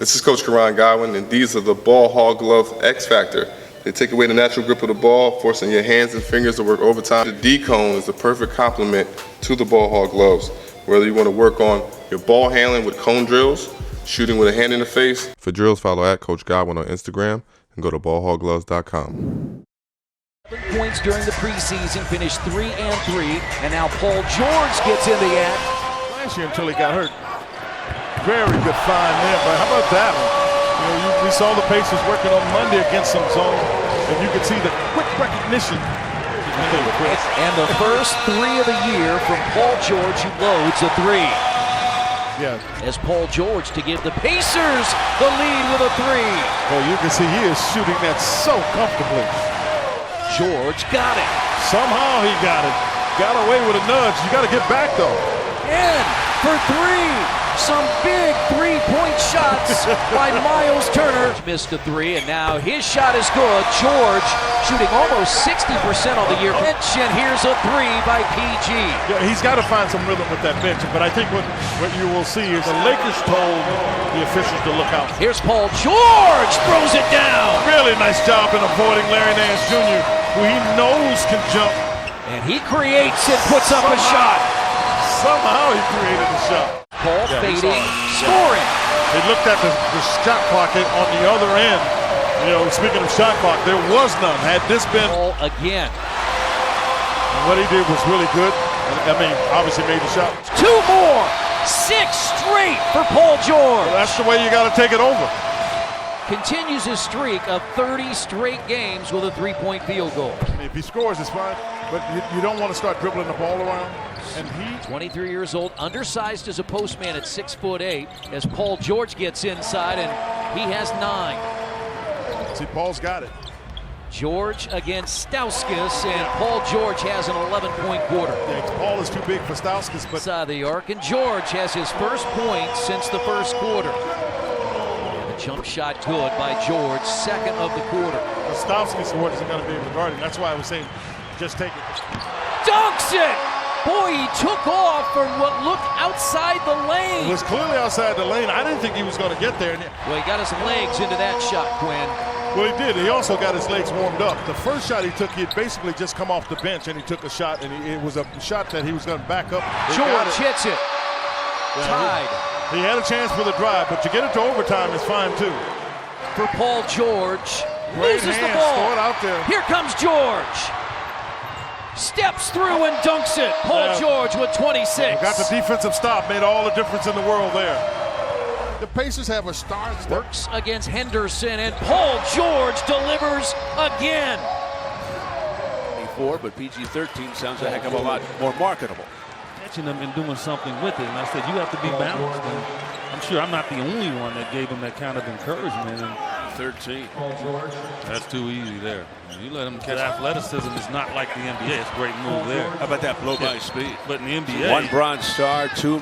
This is Coach Karan Godwin, and these are the Ball Hog Glove X Factor. They take away the natural grip of the ball, forcing your hands and fingers to work overtime. The D-cone is the perfect complement to the Ball Hog Gloves. Whether you want to work on your ball handling with cone drills, shooting with a hand in the face. For drills, follow at Coach Godwin on Instagram and go to ballhoggloves.com. 7 points during the preseason, finished 3 and 3, and now Paul George gets in the act. Last year until he got hurt. Very good find there, but how about that one? You know, we saw the Pacers working on Monday against some zone, and you could see the quick recognition. And the first 3 of the year from Paul George, who loads a 3. Yeah. As Paul George to give the Pacers the lead with a 3. Well, you can see he is shooting that so comfortably. George got it. Somehow he got it. Got away with a nudge. You got to get back, though. And for 3. Some big three-point shots by Miles Turner. Missed a 3, and now his shot is good. George shooting almost 60% on the year. And here's a 3 by PG. Yeah, he's got to find some rhythm with that bench, but I think what you will see is the Lakers told the officials to look out. Here's Paul George, throws it down. Really nice job in avoiding Larry Nance Jr., who he knows can jump. And he creates and puts up a shot. Somehow he created a shot. Paul fading, scoring. They looked at the shot clock on the other end. You know, speaking of shot clock, there was none. Had this been Paul again. And what he did was really good. I mean, obviously made the shot. 2 more, 6 straight for Paul George. Well, that's the way you got to take it over. Continues his streak of 30 straight games with a 3-point field goal. I mean, if he scores, it's fine, but you don't want to start dribbling the ball around. And he, 23 years old, undersized as a postman at 6'8", as Paul George gets inside, and he has 9. See, Paul's got it. George against Stauskas, and Paul George has an 11-point quarter. Yeah, Paul is too big for Stauskas, but inside the arc, and George has his first point since the first quarter. The jump shot good by George, second of the quarter. Stauskas isn't going to be able to guard him. That's why I was saying, just take it. Dunks it! Boy, he took off from what looked outside the lane. It was clearly outside the lane. I didn't think he was going to get there. Well, he got his legs into that shot, Quinn. Well, he did. He also got his legs warmed up. The first shot he took, he had basically just come off the bench, and he took a shot, and it was a shot that he was going to back up. George hits it. Yeah, tied. He had a chance for the drive, but to get it to overtime is fine, too. For Paul George. Great loses hands, the ball. throw it out there. Here comes George. Steps through and dunks it. Paul George with 26. Got the defensive stop, made all the difference in the world there. The Pacers have a star. Works against Henderson, and Paul George delivers again. 24, but PG-13 sounds a heck of a lot more marketable. Catching them and doing something with it, and I said, you have to be balanced. And I'm sure I'm not the only one that gave him that kind of encouragement. And 13. That's too easy there. You let him catch athleticism. It's not like the NBA. It's a great move there. How about that blow-by speed? But in the NBA, 1 Bronze Star, 2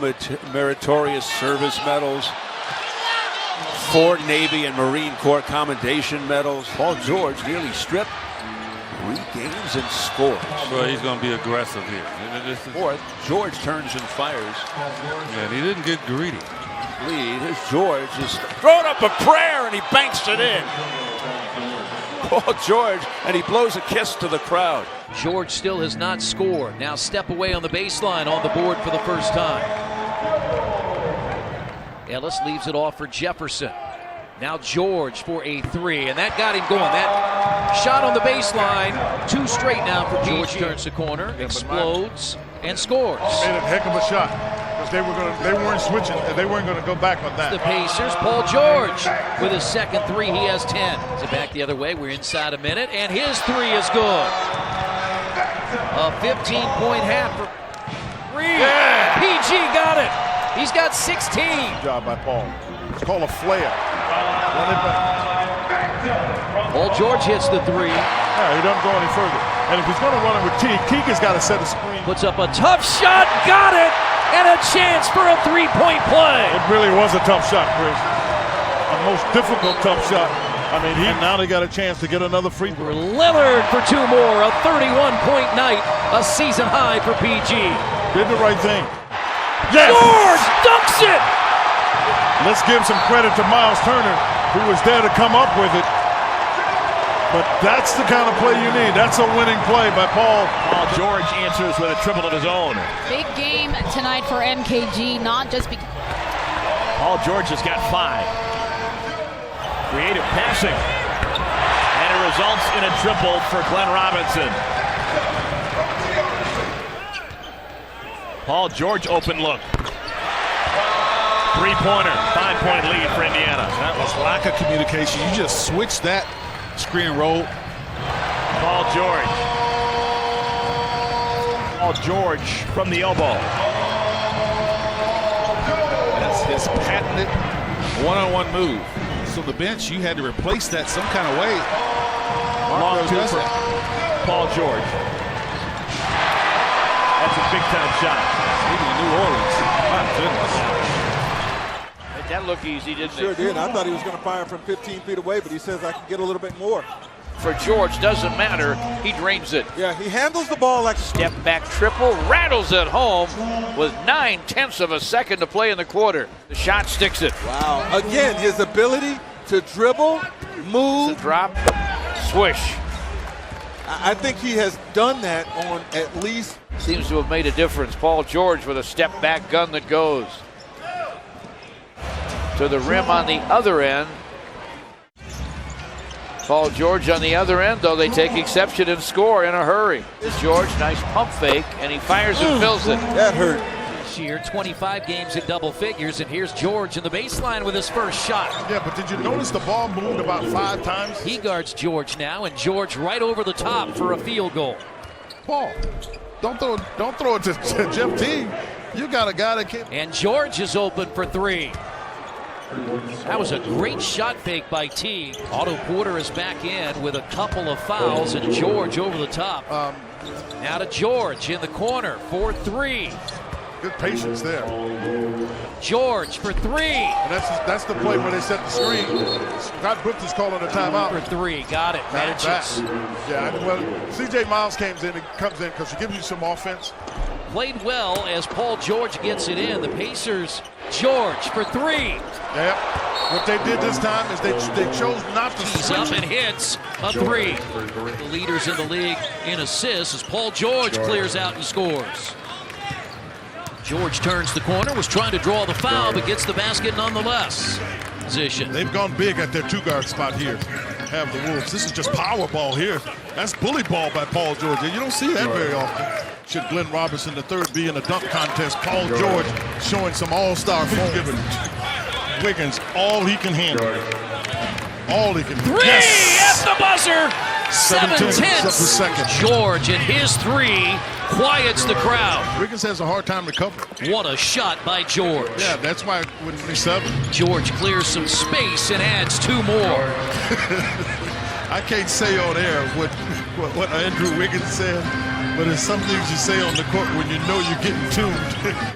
meritorious service medals, 4 Navy and Marine Corps commendation medals. Paul George nearly stripped 3 games and scores. Well, he's going to be aggressive here. Fourth, George turns and fires. Yeah, he didn't get greedy. Lead is George is throwing up a prayer and he banks it in. Paul George, and he blows a kiss to the crowd. George still has not scored. Now step away on the baseline on the board for the first time. Ellis leaves it off for Jefferson. Now George for a 3, and that got him going. That shot on the baseline, 2 straight now for George. Turns the corner, explodes, and scores. Made a heck of a shot. They weren't switching. They weren't going to go back on that. The Pacers, Paul George with his second 3. He has 10. So back the other way. We're inside a minute, and his 3 is good. A 15-point half for 3. Yeah. PG got it. He's got 16. Good job by Paul. It's called a flare. Paul George hits the 3. Yeah, he doesn't go any further. And if he's going to run it with Teague, Teague has got to set a screen. Puts up a tough shot. Got it. And a chance for a 3-point play. It really was a tough shot, Chris. A most difficult tough shot. I mean, and now they got a chance to get another free throw. Lillard for 2 more. A 31-point night. A season high for PG. Did the right thing. Yes. George dunks it. Let's give some credit to Miles Turner, who was there to come up with it. But that's the kind of play you need. That's a winning play by Paul. Paul George answers with a triple of his own. Big game tonight for MKG, not just because. Paul George has got 5. Creative passing. And it results in a triple for Glenn Robinson. Paul George, open look. 3-pointer, 5-point lead for Indiana. That was lack of communication. You just switched that screen and roll. Paul George. Paul George from the elbow. That's his patented one-on-one move. So the bench, you had to replace that some kind of way. Long two for Paul George. That's a big-time shot. Speaking of New Orleans, my goodness. Made that look easy, didn't Sure it? did. I thought he was going to fire from 15 feet away, but he says I can get a little bit more. For George, doesn't matter. He drains it. Yeah, he handles the ball like Step back triple, rattles it home with 9/10 of a second to play in the quarter. The shot sticks it. wow. Again, his ability to dribble, move. Drop, swish. I think he has done that on at least. Seems to have made a difference. Paul George with a step back gun that goes to the rim on the other end. Paul George on the other end, though, they take exception and score in a hurry. George, nice pump fake, and he fires and fills it. That hurt. This year, 25 games in double figures, and here's George in the baseline with his first shot. Yeah, but did you notice the ball moved about 5 times? He guards George now, and George right over the top for a field goal. Paul, don't throw it to Jeff Teague. You got a guy that can. And George is open for 3. That was a great shot fake by Teague. Otto Porter is back in with a couple of fouls, and George over the top. Now to George in the corner for 3. Good patience there. George for 3. And that's the play where they set the screen. Scott Brooks is calling a timeout. For 3, got it. Manages. Yeah, well, C.J. Miles comes in because he gives you some offense. Played well as Paul George gets it in. The Pacers, George for 3. Yep. What they did this time is they chose not to He's switch up it. and hits a 3. The leaders in the league in assists as Paul George clears out and scores. George turns the corner, was trying to draw the foul, but gets the basket nonetheless. Position. They've gone big at their 2-guard spot here. Have the Wolves. This is just power ball here. That's bully ball by Paul George. And you don't see that very often. Should Glenn Robinson III be in a dunk contest? Paul George showing some all-star form. Giving Wiggins all he can handle. All he can. 3 Yes! at the buzzer. 7/10 of the second. George and his 3 quiets the crowd. Wiggins has a hard time to cover. What a shot by George. Yeah, that's why with 27. George clears some space and adds 2 more. I can't say on air what Andrew Wiggins said, but it's some things you say on the court when you know you're getting tuned.